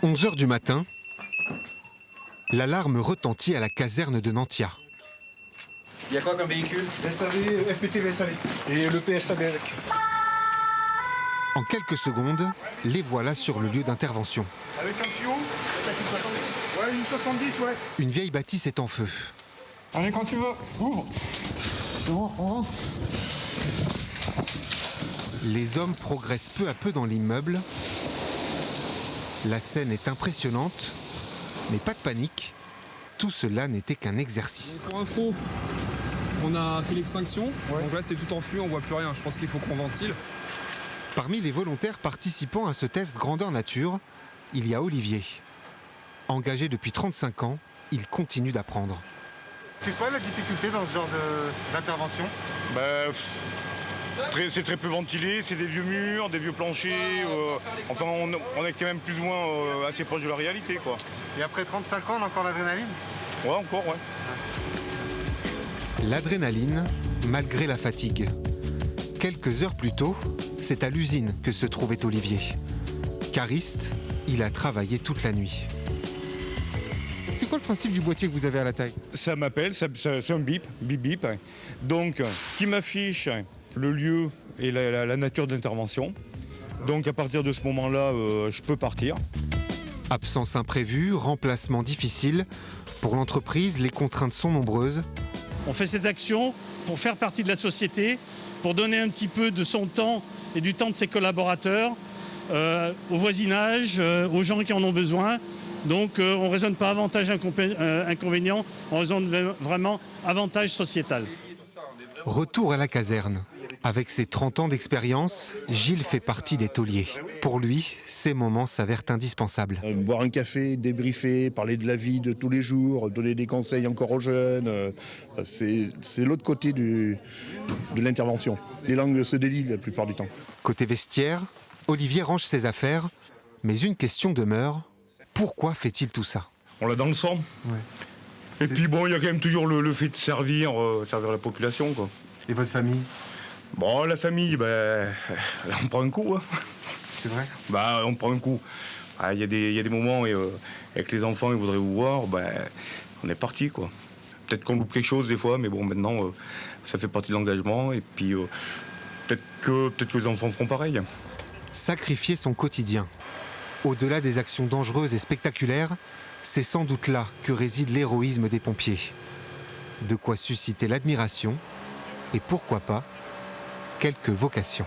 11 h du matin, l'alarme retentit à la caserne de Nantia. Il y a quoi comme véhicule? SAV, FPT, VSAV. Et le PSAB avec. En quelques secondes, les voilà sur le lieu d'intervention. Avec un tuyau? Ouais, une 70, ouais. Une vieille bâtisse est en feu. Allez, quand tu veux, ouvre. C'est bon, on rentre. Les hommes progressent peu à peu dans l'immeuble. La scène est impressionnante, mais pas de panique. Tout cela n'était qu'un exercice. Pour info, on a fait l'extinction. Donc là, c'est tout en feu, on voit plus rien. Je pense qu'il faut qu'on ventile. Parmi les volontaires participant à ce test grandeur nature, il y a Olivier. Engagé depuis 35 ans, il continue d'apprendre. C'est quoi la difficulté dans ce genre d'intervention? C'est très peu ventilé, c'est des vieux murs, des vieux planchers. Enfin, on est quand même plus ou moins assez proche de la réalité, quoi. Et après 35 ans, on a encore l'adrénaline? Ouais, encore, ouais. L'adrénaline, malgré la fatigue. Quelques heures plus tôt, c'est à l'usine que se trouvait Olivier. Cariste, il a travaillé toute la nuit. C'est quoi le principe du boîtier que vous avez à la taille? Ça m'appelle, c'est un bip, bip bip. Donc, qui m'affiche le lieu et la nature d'intervention. Donc, à partir de ce moment-là, je peux partir. Absence imprévue, remplacement difficile. Pour l'entreprise, les contraintes sont nombreuses. On fait cette action pour faire partie de la société, pour donner un petit peu de son temps et du temps de ses collaborateurs au voisinage, aux gens qui en ont besoin. Donc on ne raisonne pas avantage-inconvénient, on raisonne vraiment avantage sociétal. Retour à la caserne. Avec ses 30 ans d'expérience, Gilles fait partie des tauliers. Pour lui, ces moments s'avèrent indispensables. Boire un café, débriefer, parler de la vie de tous les jours, donner des conseils encore aux jeunes, c'est l'autre côté de l'intervention. Les langues se délient la plupart du temps. Côté vestiaire, Olivier range ses affaires, mais une question demeure. Pourquoi fait-il tout ça? On l'a dans le sang. Ouais. Et puis bon, il y a quand même toujours le fait de servir la population, quoi. Et votre famille? Bon, la famille, on prend un coup. Hein. C'est vrai? On prend un coup. Il y a des moments et, avec les enfants, ils voudraient vous voir, on est parti, quoi. Peut-être qu'on loupe quelque chose des fois, mais bon, maintenant, ça fait partie de l'engagement. Et puis, peut-être que les enfants feront pareil. Sacrifier son quotidien. Au-delà des actions dangereuses et spectaculaires, c'est sans doute là que réside l'héroïsme des pompiers. De quoi susciter l'admiration et pourquoi pas, quelques vocations.